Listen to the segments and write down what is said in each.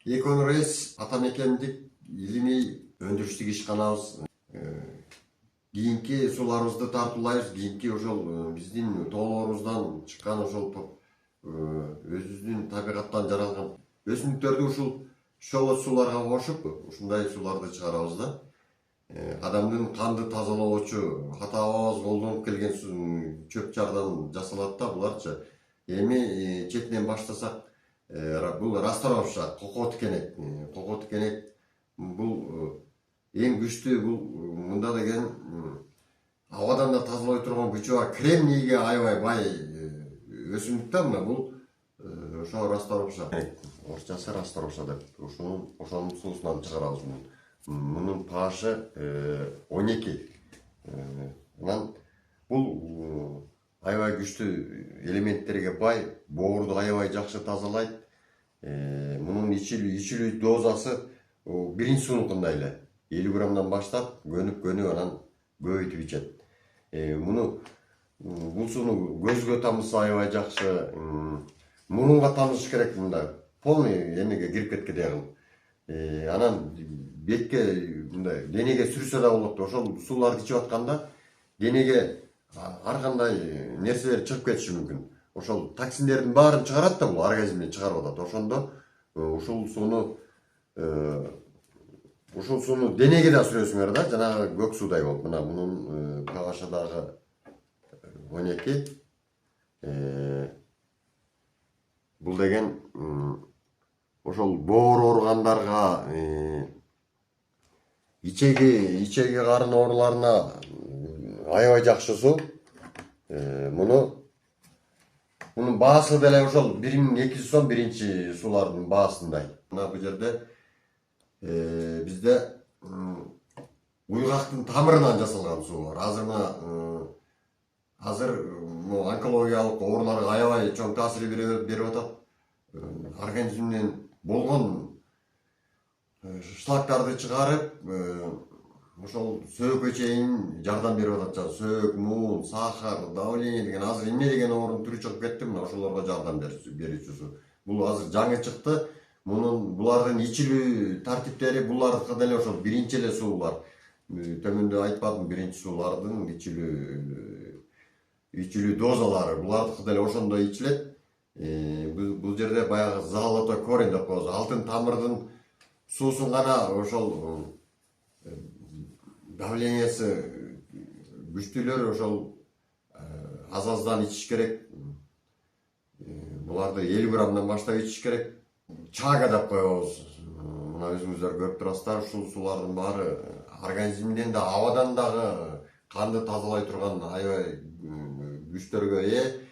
Экон Рейс атамекендик илимий өндүрүштүк ишканабыз. Кийинки суларыбызды тартуулайбыз. Кийинки ошол биздин тоолорубуздан чыккан ошол өзүбүздүн табигаттан жаралган өсүмдүктөрдү ушул шолот суларга кошуп, ушундай суларды чыгарабыз да. Адамдын канды тазалоочу, ата-бабабыз колдонуп келген чөп жардан жасалат да буларчы. Эми четинен баштасак, бул расторовша, кокоо тикенек. Кокоо тикенек бул эң күчтүү, бул мында деген абадан да тазалой турган күчү бар. Кремнийге аябай бай өсүмдүк да мына бул ошо расторовша. Орусчасы расторовша деп. Ошонун суусунан чыгарабыз муну. Мунун pH'ы 12. Анан бул аябай күчтүү элементтерге бай, боорду аябай жакшы тазалайт. Мунун ичилүү дозасы биринчи суунукундай эле 50 граммдан баштап көнүп анан көбөйтүп ичет. Бул сууну көзгө тамызса аябай жакшы, мурунга тамызыш керек мында. Полный эмеге кирип кеткендей кылып. Анан бетке мындай денеге сүрсө да болот. Ошол сууларды ичип атканда денеге ар кандай нерселер чыгып кетиши мүмкүн. Ошол токсиндердин баарын чыгарат да, бул организмден чыгарып атат. Ошондо ушул сууну денеге да сүрөсүңөр да, жанагы көк суудай болуп. Мына мунун pH'ы дагы 12. Бул деген ошол боор ооругандарга, ичеги карын ооруларына аябай жакшы суу. Мунун баасы деле ошол 1200 сом биринчи суулардын баасындай. Мына бул жерде бизде уйгактын тамырынан жасалган суу бар. Азыр онкологиялык ооруларга аябай чоң таасир берип атат. Организмден болгон шлактарды чыгарып, ошол сөөгкө чейин жардам берип атат. Сөөк, муун, сахар, давление деген азыр эмне деген оорунун түрү чыгып кетти, мына ошолорго жардам берүүчү суу. Бул азыр жаңы чыкты. Булардын ичилүү тартиптери булардыкы деле ошол биринчи эле суулар. Төмөндө айтпадым, биринчи суулардын ичилүү дозалары булардыкы деле ошондой ичилет. Бул жерде баягы золотой корень деп коебуз. Алтын тамырдын суусун гана ошол давлениеси күчтүүлөр ошол аз-аздан ичиш керек. Буларды 50 граммдан баштап ичиш керек. Чага деп коебуз. Мына өзүңүздөр көрүп турасыздар, ушул суулардын баары организмден да, абадан дагы канды тазалай турган аябай күчтөргө ээ.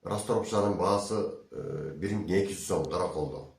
Расторовшанын баасы 1200 сом караколдо.